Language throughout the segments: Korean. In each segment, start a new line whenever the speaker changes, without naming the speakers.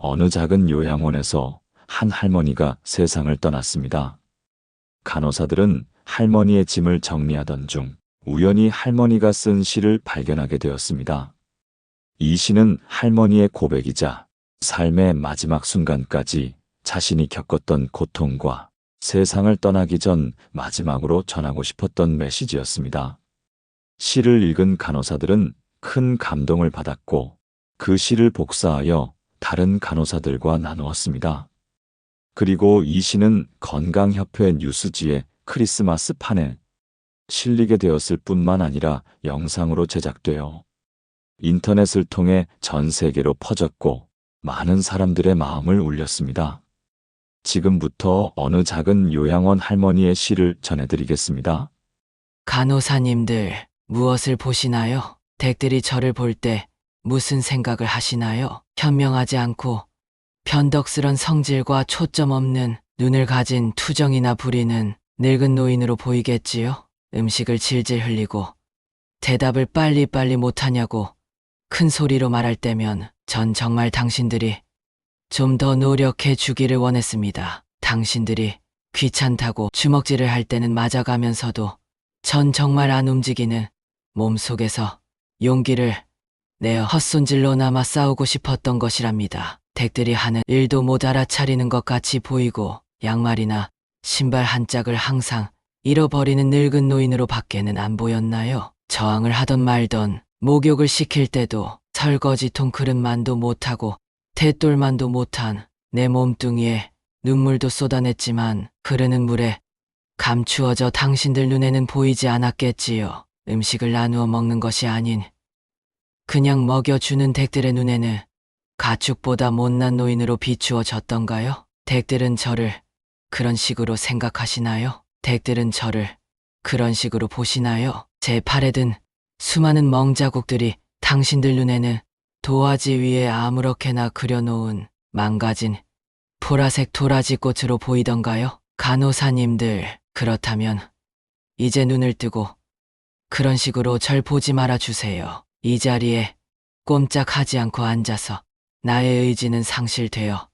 어느 작은 요양원에서 한 할머니가 세상을 떠났습니다. 간호사들은 할머니의 짐을 정리하던 중 우연히 할머니가 쓴 시를 발견하게 되었습니다. 이 시는 할머니의 고백이자 삶의 마지막 순간까지 자신이 겪었던 고통과 세상을 떠나기 전 마지막으로 전하고 싶었던 메시지였습니다. 시를 읽은 간호사들은 큰 감동을 받았고 그 시를 복사하여 다른 간호사들과 나누었습니다. 그리고 이 시는 건강협회 뉴스지의 크리스마스 판에 실리게 되었을 뿐만 아니라 영상으로 제작되어 인터넷을 통해 전 세계로 퍼졌고 많은 사람들의 마음을 울렸습니다. 지금부터 어느 작은 요양원 할머니의 시를 전해드리겠습니다.
간호사님들, 무엇을 보시나요? 댁들이 저를 볼 때 무슨 생각을 하시나요? 현명하지 않고 변덕스런 성질과 초점 없는 눈을 가진 투정이나 부리는 늙은 노인으로 보이겠지요? 음식을 질질 흘리고 대답을 빨리빨리 못하냐고 큰 소리로 말할 때면 전 정말 당신들이 좀 더 노력해 주기를 원했습니다. 당신들이 귀찮다고 주먹질을 할 때는 맞아가면서도 전 정말 안 움직이는 몸속에서 용기를 내어 헛손질로나마 싸우고 싶었던 것이랍니다. 댁들이 하는 일도 못 알아차리는 것 같이 보이고 양말이나 신발 한 짝을 항상 잃어버리는 늙은 노인으로 밖에는 안 보였나요? 저항을 하던 말던 목욕을 시킬 때도 설거지통 그릇만도 못하고 대돌만도 못한 내 몸뚱이에 눈물도 쏟아냈지만 흐르는 물에 감추어져 당신들 눈에는 보이지 않았겠지요. 음식을 나누어 먹는 것이 아닌 그냥 먹여주는 댁들의 눈에는 가축보다 못난 노인으로 비추어졌던가요? 댁들은 저를 그런 식으로 생각하시나요? 댁들은 저를 그런 식으로 보시나요? 제 팔에 든 수많은 멍자국들이 당신들 눈에는 도화지 위에 아무렇게나 그려놓은 망가진 보라색 도라지꽃으로 보이던가요? 간호사님들, 그렇다면 이제 눈을 뜨고 그런 식으로 절 보지 말아주세요. 이 자리에 꼼짝하지 않고 앉아서 나의 의지는 상실되어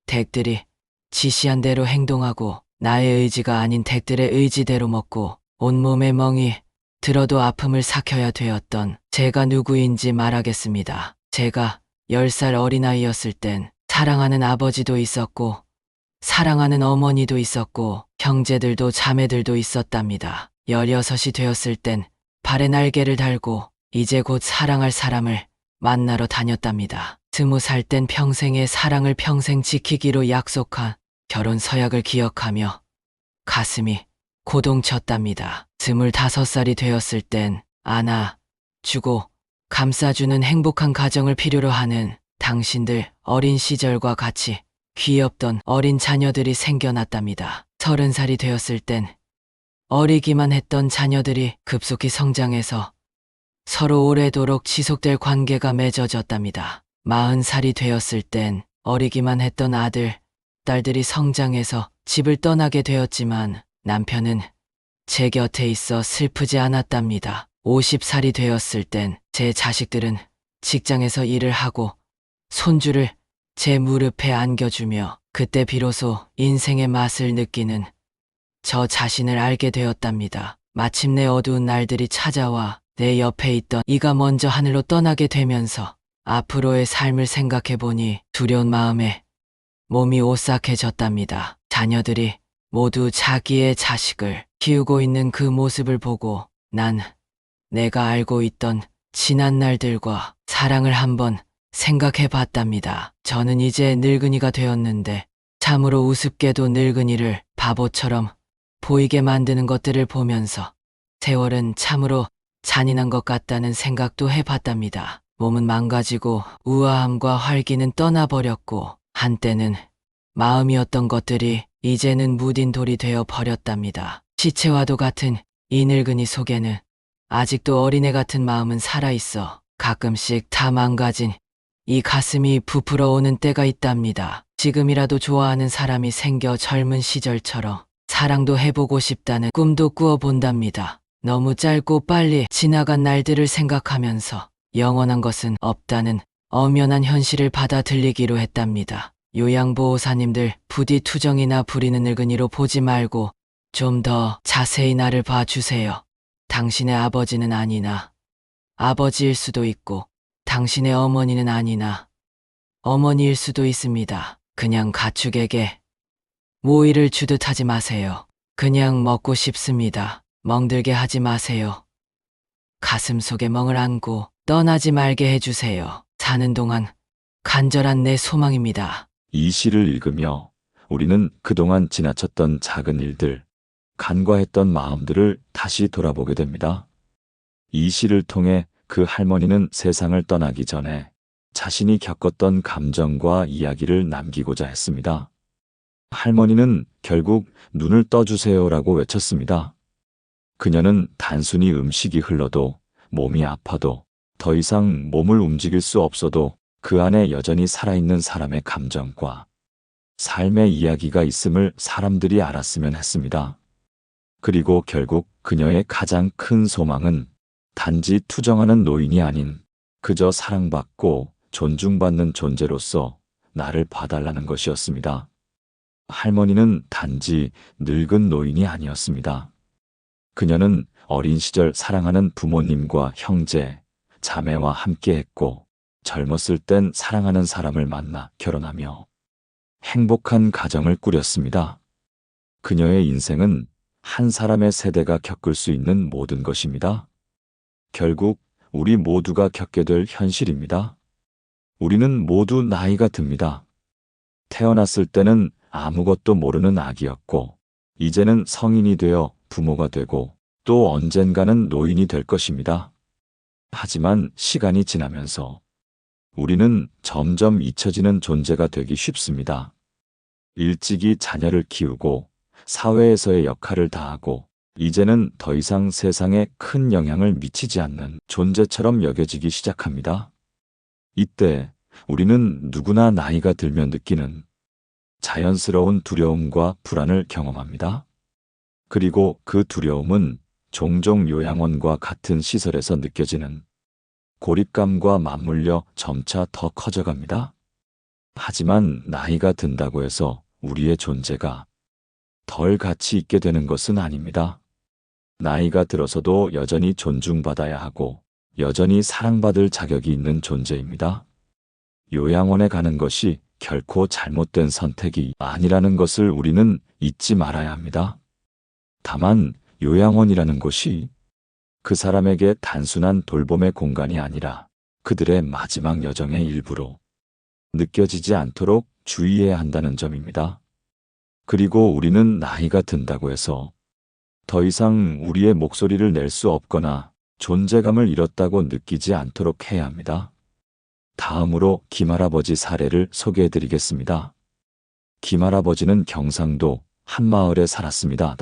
댁들이 지시한 대로 행동하고 나의 의지가 아닌 댁들의 의지대로 먹고 온몸에 멍이 들어도 아픔을 삭혀야 되었던 제가 누구인지 말하겠습니다. 제가 10살 어린아이였을 땐 사랑하는 아버지도 있었고 사랑하는 어머니도 있었고 형제들도 자매들도 있었답니다. 16이 되었을 땐 발에 날개를 달고 이제 곧 사랑할 사람을 만나러 다녔답니다. 20살 땐 평생의 사랑을 평생 지키기로 약속한 결혼 서약을 기억하며 가슴이 고동쳤답니다. 25살이 되었을 땐 안아주고 감싸주는 행복한 가정을 필요로 하는 당신들 어린 시절과 같이 귀엽던 어린 자녀들이 생겨났답니다. 30살이 되었을 땐 어리기만 했던 자녀들이 급속히 성장해서 서로 오래도록 지속될 관계가 맺어졌답니다. 40살이 되었을 땐 어리기만 했던 아들, 딸들이 성장해서 집을 떠나게 되었지만 남편은 제 곁에 있어 슬프지 않았답니다. 50살이 되었을 땐 제 자식들은 직장에서 일을 하고 손주를 제 무릎에 안겨주며 그때 비로소 인생의 맛을 느끼는 저 자신을 알게 되었답니다. 마침내 어두운 날들이 찾아와 내 옆에 있던 이가 먼저 하늘로 떠나게 되면서 앞으로의 삶을 생각해보니 두려운 마음에 몸이 오싹해졌답니다. 자녀들이 모두 자기의 자식을 키우고 있는 그 모습을 보고 난 내가 알고 있던 지난 날들과 사랑을 한번 생각해 봤답니다. 저는 이제 늙은이가 되었는데 참으로 우습게도 늙은이를 바보처럼 보이게 만드는 것들을 보면서 세월은 참으로 잔인한 것 같다는 생각도 해봤답니다. 몸은 망가지고 우아함과 활기는 떠나버렸고 한때는 마음이었던 것들이 이제는 무딘 돌이 되어 버렸답니다. 시체와도 같은 이 늙은이 속에는 아직도 어린애 같은 마음은 살아있어 가끔씩 다 망가진 이 가슴이 부풀어 오는 때가 있답니다. 지금이라도 좋아하는 사람이 생겨 젊은 시절처럼 사랑도 해보고 싶다는 꿈도 꾸어본답니다. 너무 짧고 빨리 지나간 날들을 생각하면서 영원한 것은 없다는 엄연한 현실을 받아들이기로 했답니다. 요양보호사님들 부디 투정이나 부리는 늙은이로 보지 말고 좀 더 자세히 나를 봐주세요. 당신의 아버지는 아니나 아버지일 수도 있고 당신의 어머니는 아니나 어머니일 수도 있습니다. 그냥 가축에게 모이를 주듯 하지 마세요. 그냥 먹고 싶습니다. 멍들게 하지 마세요. 가슴 속에 멍을 안고 떠나지 말게 해주세요. 사는 동안 간절한 내 소망입니다.
이 시를 읽으며 우리는 그동안 지나쳤던 작은 일들, 간과했던 마음들을 다시 돌아보게 됩니다. 이 시를 통해 그 할머니는 세상을 떠나기 전에 자신이 겪었던 감정과 이야기를 남기고자 했습니다. 할머니는 결국 눈을 떠주세요라고 외쳤습니다. 그녀는 단순히 음식이 흘러도 몸이 아파도 더 이상 몸을 움직일 수 없어도 그 안에 여전히 살아있는 사람의 감정과 삶의 이야기가 있음을 사람들이 알았으면 했습니다. 그리고 결국 그녀의 가장 큰 소망은 단지 투정하는 노인이 아닌 그저 사랑받고 존중받는 존재로서 나를 봐달라는 것이었습니다. 할머니는 단지 늙은 노인이 아니었습니다. 그녀는 어린 시절 사랑하는 부모님과 형제, 자매와 함께했고 젊었을 땐 사랑하는 사람을 만나 결혼하며 행복한 가정을 꾸렸습니다. 그녀의 인생은 한 사람의 세대가 겪을 수 있는 모든 것입니다. 결국 우리 모두가 겪게 될 현실입니다. 우리는 모두 나이가 듭니다. 태어났을 때는 아무것도 모르는 아기였고 이제는 성인이 되어 부모가 되고 또 언젠가는 노인이 될 것입니다. 하지만 시간이 지나면서 우리는 점점 잊혀지는 존재가 되기 쉽습니다. 일찍이 자녀를 키우고 사회에서의 역할을 다하고 이제는 더 이상 세상에 큰 영향을 미치지 않는 존재처럼 여겨지기 시작합니다. 이때 우리는 누구나 나이가 들면 느끼는 자연스러운 두려움과 불안을 경험합니다. 그리고 그 두려움은 종종 요양원과 같은 시설에서 느껴지는 고립감과 맞물려 점차 더 커져갑니다. 하지만 나이가 든다고 해서 우리의 존재가 덜 가치 있게 되는 것은 아닙니다. 나이가 들어서도 여전히 존중받아야 하고 여전히 사랑받을 자격이 있는 존재입니다. 요양원에 가는 것이 결코 잘못된 선택이 아니라는 것을 우리는 잊지 말아야 합니다. 다만 요양원이라는 곳이 그 사람에게 단순한 돌봄의 공간이 아니라 그들의 마지막 여정의 일부로 느껴지지 않도록 주의해야 한다는 점입니다. 그리고 우리는 나이가 든다고 해서 더 이상 우리의 목소리를 낼 수 없거나 존재감을 잃었다고 느끼지 않도록 해야 합니다. 다음으로 김할아버지 사례를 소개해 드리겠습니다. 김할아버지는 경상도 한 마을에 살았습니다.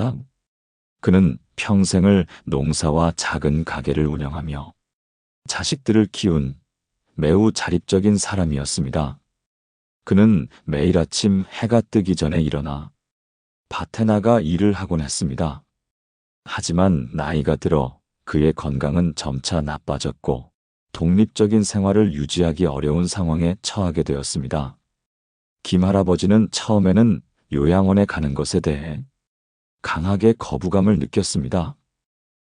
그는 평생을 농사와 작은 가게를 운영하며 자식들을 키운 매우 자립적인 사람이었습니다. 그는 매일 아침 해가 뜨기 전에 일어나 밭에 나가 일을 하곤 했습니다. 하지만 나이가 들어 그의 건강은 점차 나빠졌고 독립적인 생활을 유지하기 어려운 상황에 처하게 되었습니다. 김할아버지는 처음에는 요양원에 가는 것에 대해 강하게 거부감을 느꼈습니다.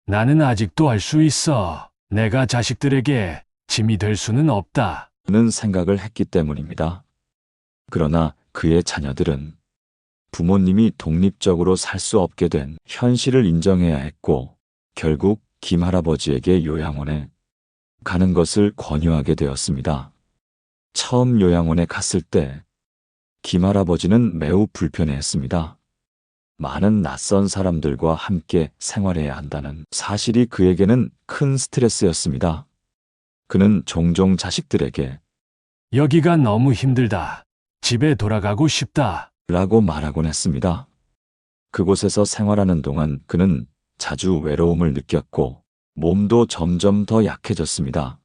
나는 아직도 할 수 있어. 내가 자식들에게 짐이 될 수는 없다.
는 생각을 했기 때문입니다. 그러나 그의 자녀들은 부모님이 독립적으로 살 수 없게 된 현실을 인정해야 했고 결국 김할아버지에게 요양원에 가는 것을 권유하게 되었습니다. 처음 요양원에 갔을 때 김할아버지는 매우 불편해했습니다. 많은 낯선 사람들과 함께 생활해야 한다는 사실이 그에게는 큰 스트레스였습니다. 그는 종종 자식들에게
여기가 너무 힘들다. 집에 돌아가고 싶다.
라고 말하곤 했습니다. 그곳에서 생활하는 동안 그는 자주 외로움을 느꼈고 몸도 점점 더 약해졌습니다.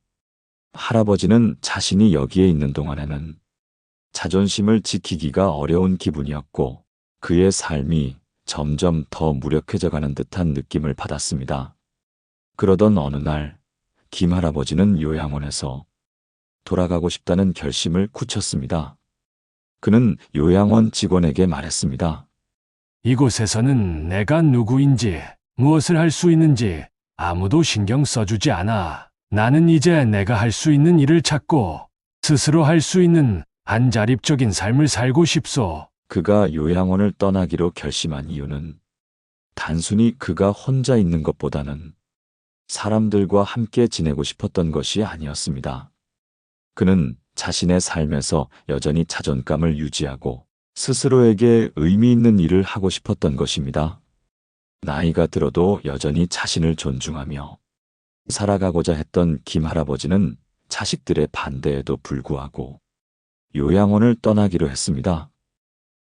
할아버지는 자신이 여기에 있는 동안에는 자존심을 지키기가 어려운 기분이었고 그의 삶이 점점 더 무력해져가는 듯한 느낌을 받았습니다. 그러던 어느 날 김할아버지는 요양원에서 돌아가고 싶다는 결심을 굳혔습니다. 그는 요양원 직원에게 말했습니다.
이곳에서는 내가 누구인지, 무엇을 할 수 있는지 아무도 신경 써주지 않아. 나는 이제 내가 할 수 있는 일을 찾고 스스로 할 수 있는 한자립적인 삶을 살고 싶소.
그가 요양원을 떠나기로 결심한 이유는 단순히 그가 혼자 있는 것보다는 사람들과 함께 지내고 싶었던 것이 아니었습니다. 그는 자신의 삶에서 여전히 자존감을 유지하고 스스로에게 의미 있는 일을 하고 싶었던 것입니다. 나이가 들어도 여전히 자신을 존중하며 살아가고자 했던 김 할아버지는 자식들의 반대에도 불구하고 요양원을 떠나기로 했습니다.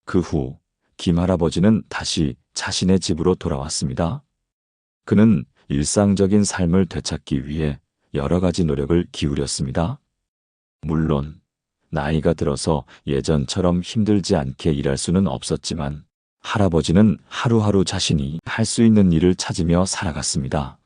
그 후 김 할아버지는 다시 자신의 집으로 돌아왔습니다. 그는 일상적인 삶을 되찾기 위해 여러 가지 노력을 기울였습니다. 물론 나이가 들어서 예전처럼 힘들지 않게 일할 수는 없었지만 할아버지는 하루하루 자신이 할 수 있는 일을 찾으며 살아갔습니다.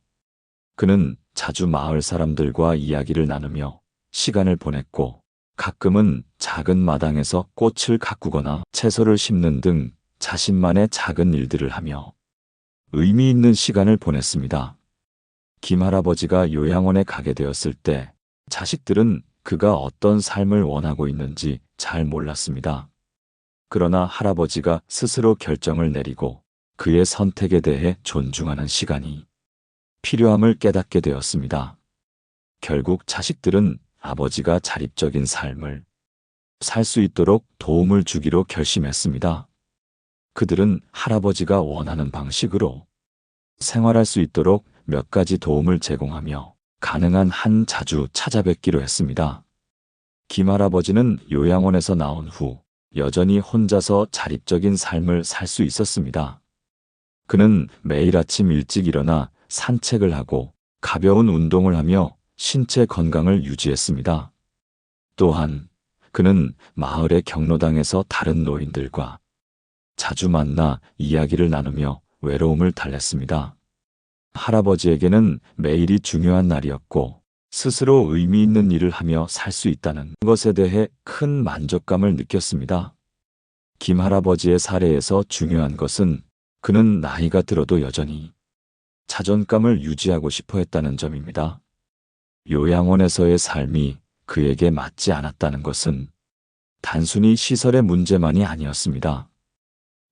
그는 자주 마을 사람들과 이야기를 나누며 시간을 보냈고 가끔은 작은 마당에서 꽃을 가꾸거나 채소를 심는 등 자신만의 작은 일들을 하며 의미 있는 시간을 보냈습니다. 김 할아버지가 요양원에 가게 되었을 때 자식들은 그가 어떤 삶을 원하고 있는지 잘 몰랐습니다. 그러나 할아버지가 스스로 결정을 내리고 그의 선택에 대해 존중하는 시간이 필요함을 깨닫게 되었습니다. 결국 자식들은 아버지가 자립적인 삶을 살 수 있도록 도움을 주기로 결심했습니다. 그들은 할아버지가 원하는 방식으로 생활할 수 있도록 몇 가지 도움을 제공하며 가능한 한 자주 찾아뵙기로 했습니다. 김 할아버지는 요양원에서 나온 후 여전히 혼자서 자립적인 삶을 살 수 있었습니다. 그는 매일 아침 일찍 일어나 산책을 하고 가벼운 운동을 하며 신체 건강을 유지했습니다. 또한 그는 마을의 경로당에서 다른 노인들과 자주 만나 이야기를 나누며 외로움을 달랬습니다. 할아버지에게는 매일이 중요한 날이었고 스스로 의미 있는 일을 하며 살 수 있다는 것에 대해 큰 만족감을 느꼈습니다. 김 할아버지의 사례에서 중요한 것은 그는 나이가 들어도 여전히 자존감을 유지하고 싶어 했다는 점입니다. 요양원에서의 삶이 그에게 맞지 않았다는 것은 단순히 시설의 문제만이 아니었습니다.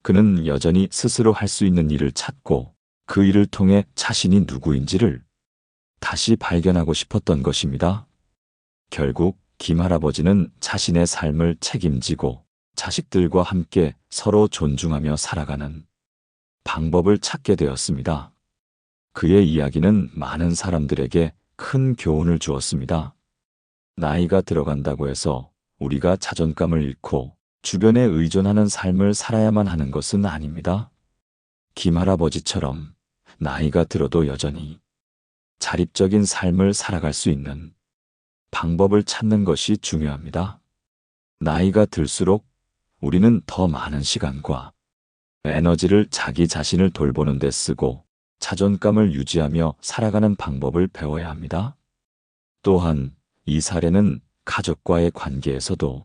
그는 여전히 스스로 할 수 있는 일을 찾고 그 일을 통해 자신이 누구인지를 다시 발견하고 싶었던 것입니다. 결국 김 할아버지는 자신의 삶을 책임지고 자식들과 함께 서로 존중하며 살아가는 방법을 찾게 되었습니다. 그의 이야기는 많은 사람들에게 큰 교훈을 주었습니다. 나이가 들어간다고 해서 우리가 자존감을 잃고 주변에 의존하는 삶을 살아야만 하는 것은 아닙니다. 김 할아버지처럼 나이가 들어도 여전히 자립적인 삶을 살아갈 수 있는 방법을 찾는 것이 중요합니다. 나이가 들수록 우리는 더 많은 시간과 에너지를 자기 자신을 돌보는 데 쓰고 자존감을 유지하며 살아가는 방법을 배워야 합니다. 또한 이 사례는 가족과의 관계에서도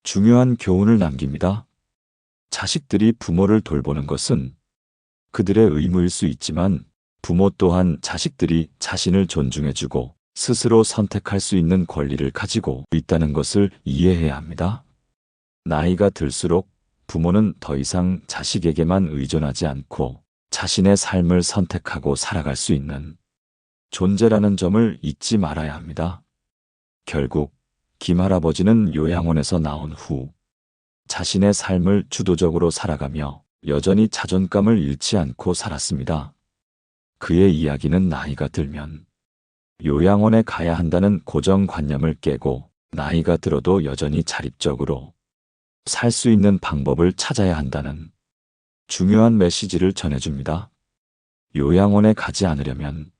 중요한 교훈을 남깁니다. 자식들이 부모를 돌보는 것은 그들의 의무일 수 있지만 부모 또한 자식들이 자신을 존중해주고 스스로 선택할 수 있는 권리를 가지고 있다는 것을 이해해야 합니다. 나이가 들수록 부모는 더 이상 자식에게만 의존하지 않고 자신의 삶을 선택하고 살아갈 수 있는 존재라는 점을 잊지 말아야 합니다. 결국 김 할아버지는 요양원에서 나온 후 자신의 삶을 주도적으로 살아가며 여전히 자존감을 잃지 않고 살았습니다. 그의 이야기는 나이가 들면 요양원에 가야 한다는 고정관념을 깨고 나이가 들어도 여전히 자립적으로 살 수 있는 방법을 찾아야 한다는 중요한 메시지를 전해줍니다. 요양원에 가지 않으려면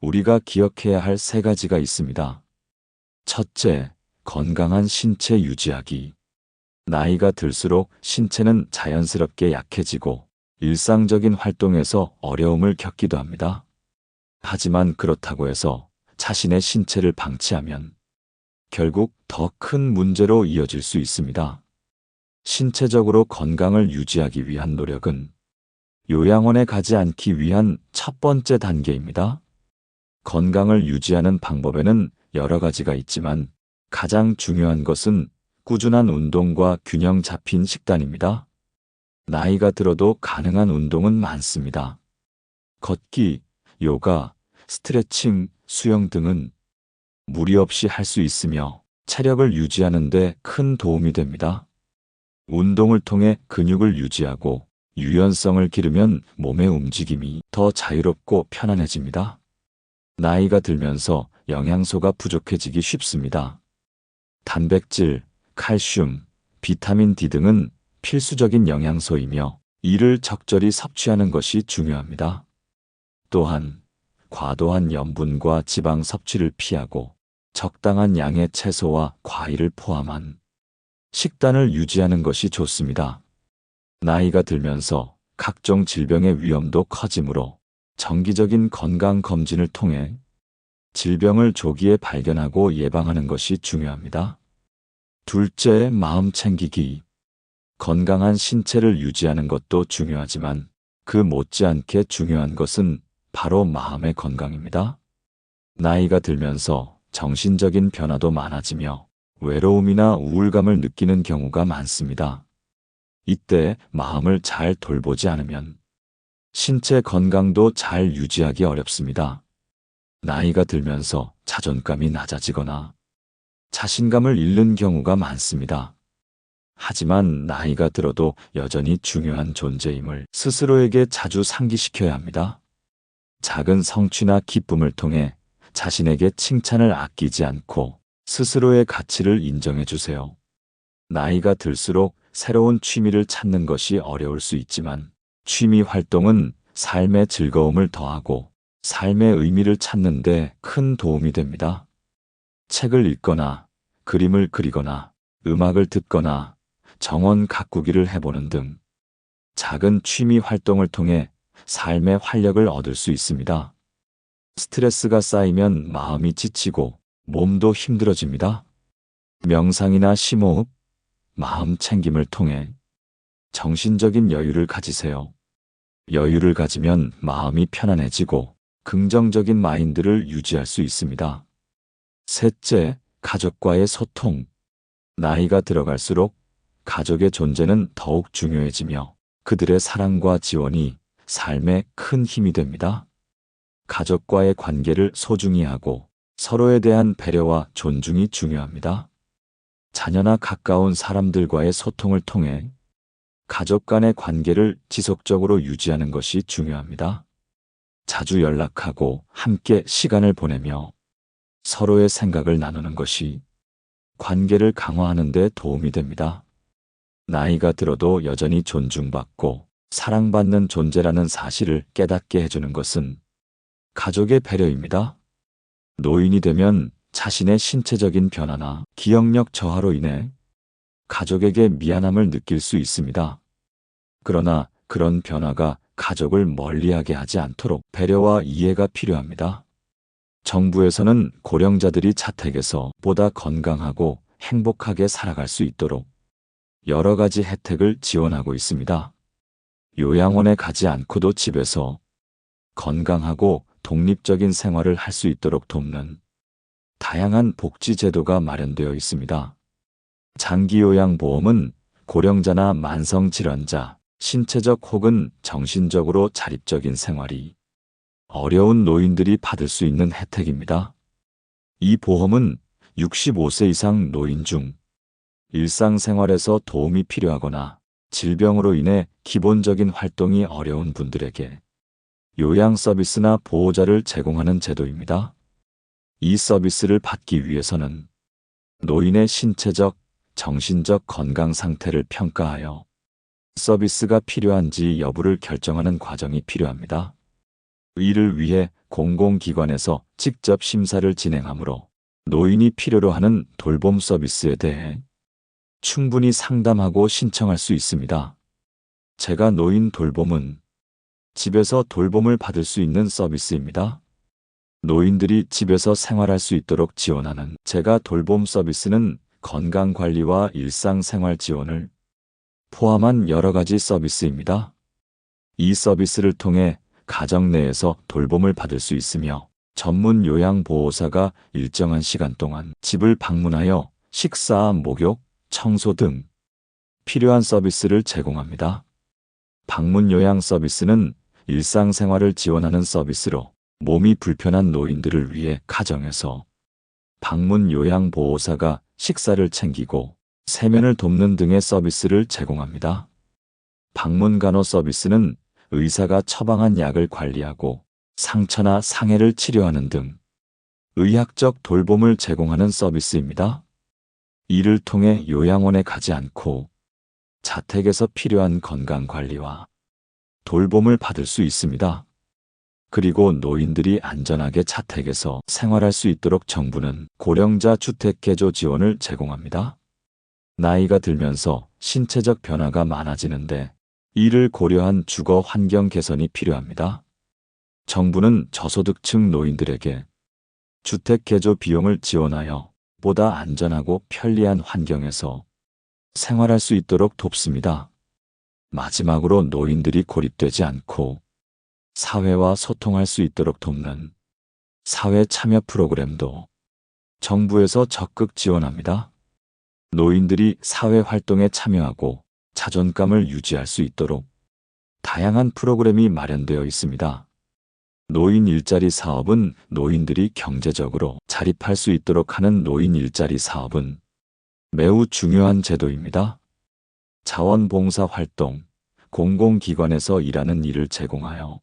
우리가 기억해야 할 3가지가 있습니다. 첫째, 건강한 신체 유지하기. 나이가 들수록 신체는 자연스럽게 약해지고 일상적인 활동에서 어려움을 겪기도 합니다. 하지만 그렇다고 해서 자신의 신체를 방치하면 결국 더 큰 문제로 이어질 수 있습니다. 신체적으로 건강을 유지하기 위한 노력은 요양원에 가지 않기 위한 첫 번째 단계입니다. 건강을 유지하는 방법에는 여러 가지가 있지만 가장 중요한 것은 꾸준한 운동과 균형 잡힌 식단입니다. 나이가 들어도 가능한 운동은 많습니다. 걷기, 요가, 스트레칭, 수영 등은 무리 없이 할 수 있으며 체력을 유지하는 데 큰 도움이 됩니다. 운동을 통해 근육을 유지하고 유연성을 기르면 몸의 움직임이 더 자유롭고 편안해집니다. 나이가 들면서 영양소가 부족해지기 쉽습니다. 단백질, 칼슘, 비타민 D 등은 필수적인 영양소이며 이를 적절히 섭취하는 것이 중요합니다. 또한 과도한 염분과 지방 섭취를 피하고 적당한 양의 채소와 과일을 포함한 식단을 유지하는 것이 좋습니다. 나이가 들면서 각종 질병의 위험도 커지므로 정기적인 건강 검진을 통해 질병을 조기에 발견하고 예방하는 것이 중요합니다. 둘째, 마음 챙기기. 건강한 신체를 유지하는 것도 중요하지만 그 못지않게 중요한 것은 바로 마음의 건강입니다. 나이가 들면서 정신적인 변화도 많아지며 외로움이나 우울감을 느끼는 경우가 많습니다. 이때 마음을 잘 돌보지 않으면 신체 건강도 잘 유지하기 어렵습니다. 나이가 들면서 자존감이 낮아지거나 자신감을 잃는 경우가 많습니다. 하지만 나이가 들어도 여전히 중요한 존재임을 스스로에게 자주 상기시켜야 합니다. 작은 성취나 기쁨을 통해 자신에게 칭찬을 아끼지 않고 스스로의 가치를 인정해 주세요. 나이가 들수록 새로운 취미를 찾는 것이 어려울 수 있지만 취미 활동은 삶의 즐거움을 더하고 삶의 의미를 찾는 데 큰 도움이 됩니다. 책을 읽거나 그림을 그리거나 음악을 듣거나 정원 가꾸기를 해보는 등 작은 취미 활동을 통해 삶의 활력을 얻을 수 있습니다. 스트레스가 쌓이면 마음이 지치고 몸도 힘들어집니다. 명상이나 심호흡, 마음 챙김을 통해 정신적인 여유를 가지세요. 여유를 가지면 마음이 편안해지고 긍정적인 마인드를 유지할 수 있습니다. 셋째, 가족과의 소통. 나이가 들어갈수록 가족의 존재는 더욱 중요해지며 그들의 사랑과 지원이 삶에 큰 힘이 됩니다. 가족과의 관계를 소중히 하고 서로에 대한 배려와 존중이 중요합니다. 자녀나 가까운 사람들과의 소통을 통해 가족 간의 관계를 지속적으로 유지하는 것이 중요합니다. 자주 연락하고 함께 시간을 보내며 서로의 생각을 나누는 것이 관계를 강화하는 데 도움이 됩니다. 나이가 들어도 여전히 존중받고 사랑받는 존재라는 사실을 깨닫게 해주는 것은 가족의 배려입니다. 노인이 되면 자신의 신체적인 변화나 기억력 저하로 인해 가족에게 미안함을 느낄 수 있습니다. 그러나 그런 변화가 가족을 멀리하게 하지 않도록 배려와 이해가 필요합니다. 정부에서는 고령자들이 자택에서 보다 건강하고 행복하게 살아갈 수 있도록 여러 가지 혜택을 지원하고 있습니다. 요양원에 가지 않고도 집에서 건강하고 독립적인 생활을 할 수 있도록 돕는 다양한 복지 제도가 마련되어 있습니다. 장기요양보험은 고령자나 만성질환자, 신체적 혹은 정신적으로 자립적인 생활이 어려운 노인들이 받을 수 있는 혜택입니다. 이 보험은 65세 이상 노인 중 일상생활에서 도움이 필요하거나 질병으로 인해 기본적인 활동이 어려운 분들에게 요양 서비스나 보호자를 제공하는 제도입니다. 이 서비스를 받기 위해서는 노인의 신체적, 정신적 건강 상태를 평가하여 서비스가 필요한지 여부를 결정하는 과정이 필요합니다. 이를 위해 공공기관에서 직접 심사를 진행하므로 노인이 필요로 하는 돌봄 서비스에 대해 충분히 상담하고 신청할 수 있습니다. 제가 노인 돌봄은 집에서 돌봄을 받을 수 있는 서비스입니다. 노인들이 집에서 생활할 수 있도록 지원하는 제가 돌봄 서비스는 건강관리와 일상생활 지원을 포함한 여러 가지 서비스입니다. 이 서비스를 통해 가정 내에서 돌봄을 받을 수 있으며 전문 요양보호사가 일정한 시간 동안 집을 방문하여 식사, 목욕, 청소 등 필요한 서비스를 제공합니다. 방문 요양 서비스는 일상생활을 지원하는 서비스로 몸이 불편한 노인들을 위해 가정에서 방문 요양보호사가 식사를 챙기고 세면을 돕는 등의 서비스를 제공합니다. 방문 간호 서비스는 의사가 처방한 약을 관리하고 상처나 상해를 치료하는 등 의학적 돌봄을 제공하는 서비스입니다. 이를 통해 요양원에 가지 않고 자택에서 필요한 건강관리와 돌봄을 받을 수 있습니다. 그리고 노인들이 안전하게 자택에서 생활할 수 있도록 정부는 고령자 주택 개조 지원을 제공합니다. 나이가 들면서 신체적 변화가 많아지는데 이를 고려한 주거 환경 개선이 필요합니다. 정부는 저소득층 노인들에게 주택 개조 비용을 지원하여 보다 안전하고 편리한 환경에서 생활할 수 있도록 돕습니다. 마지막으로 노인들이 고립되지 않고 사회와 소통할 수 있도록 돕는 사회 참여 프로그램도 정부에서 적극 지원합니다. 노인들이 사회 활동에 참여하고 자존감을 유지할 수 있도록 다양한 프로그램이 마련되어 있습니다. 노인 일자리 사업은 노인들이 경제적으로 자립할 수 있도록 하는 노인 일자리 사업은 매우 중요한 제도입니다. 자원봉사 활동, 공공기관에서 일하는 일을 제공하여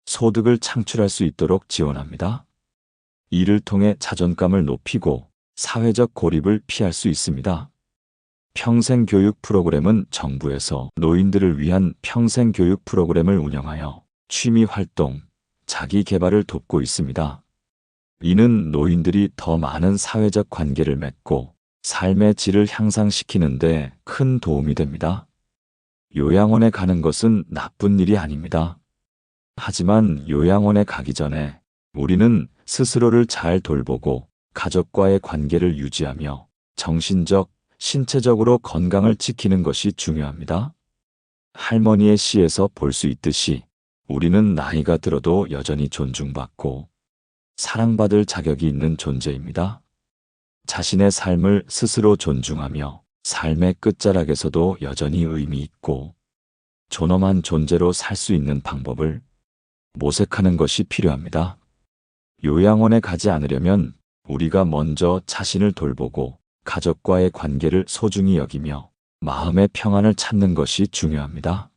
소득을 창출할 수 있도록 지원합니다. 이를 통해 자존감을 높이고 사회적 고립을 피할 수 있습니다. 평생교육 프로그램은 정부에서 노인들을 위한 평생교육 프로그램을 운영하여 취미활동, 자기개발을 돕고 있습니다. 이는 노인들이 더 많은 사회적 관계를 맺고 삶의 질을 향상시키는 데 큰 도움이 됩니다. 요양원에 가는 것은 나쁜 일이 아닙니다. 하지만 요양원에 가기 전에 우리는 스스로를 잘 돌보고 가족과의 관계를 유지하며 정신적, 신체적으로 건강을 지키는 것이 중요합니다. 할머니의 시에서 볼 수 있듯이 우리는 나이가 들어도 여전히 존중받고 사랑받을 자격이 있는 존재입니다. 자신의 삶을 스스로 존중하며 삶의 끝자락에서도 여전히 의미 있고 존엄한 존재로 살 수 있는 방법을 모색하는 것이 필요합니다. 요양원에 가지 않으려면 우리가 먼저 자신을 돌보고 가족과의 관계를 소중히 여기며 마음의 평안을 찾는 것이 중요합니다.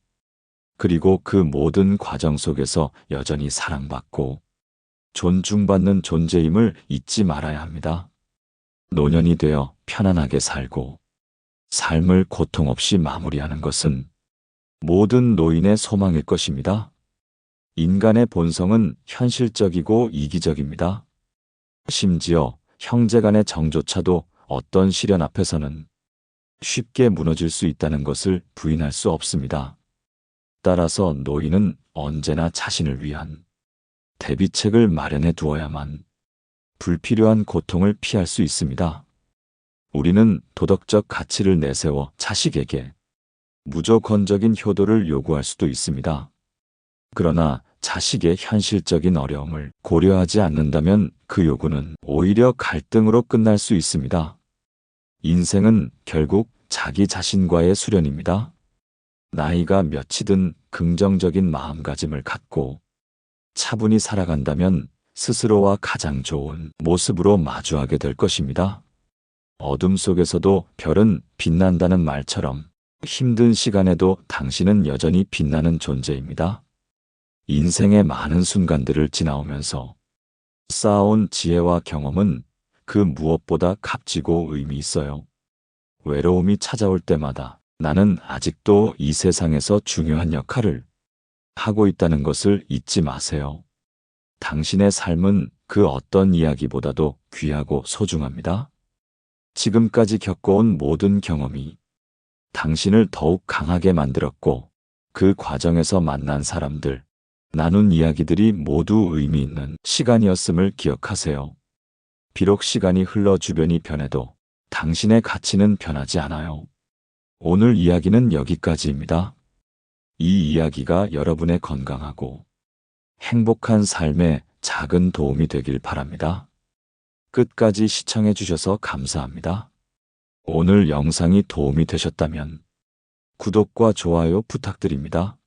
그리고 그 모든 과정 속에서 여전히 사랑받고 존중받는 존재임을 잊지 말아야 합니다. 노년이 되어 편안하게 살고 삶을 고통 없이 마무리하는 것은 모든 노인의 소망일 것입니다. 인간의 본성은 현실적이고 이기적입니다. 심지어 형제 간의 정조차도 어떤 시련 앞에서는 쉽게 무너질 수 있다는 것을 부인할 수 없습니다. 따라서 노인은 언제나 자신을 위한 대비책을 마련해 두어야만 불필요한 고통을 피할 수 있습니다. 우리는 도덕적 가치를 내세워 자식에게 무조건적인 효도를 요구할 수도 있습니다. 그러나 자식의 현실적인 어려움을 고려하지 않는다면 그 요구는 오히려 갈등으로 끝날 수 있습니다. 인생은 결국 자기 자신과의 수련입니다. 나이가 몇이든 긍정적인 마음가짐을 갖고 차분히 살아간다면 스스로와 가장 좋은 모습으로 마주하게 될 것입니다. 어둠 속에서도 별은 빛난다는 말처럼 힘든 시간에도 당신은 여전히 빛나는 존재입니다. 인생의 많은 순간들을 지나오면서 쌓아온 지혜와 경험은 그 무엇보다 값지고 의미 있어요. 외로움이 찾아올 때마다 나는 아직도 이 세상에서 중요한 역할을 하고 있다는 것을 잊지 마세요. 당신의 삶은 그 어떤 이야기보다도 귀하고 소중합니다. 지금까지 겪어온 모든 경험이 당신을 더욱 강하게 만들었고 그 과정에서 만난 사람들, 나눈 이야기들이 모두 의미 있는 시간이었음을 기억하세요. 비록 시간이 흘러 주변이 변해도 당신의 가치는 변하지 않아요. 오늘 이야기는 여기까지입니다. 이 이야기가 여러분의 건강하고 행복한 삶에 작은 도움이 되길 바랍니다. 끝까지 시청해 주셔서 감사합니다. 오늘 영상이 도움이 되셨다면 구독과 좋아요 부탁드립니다.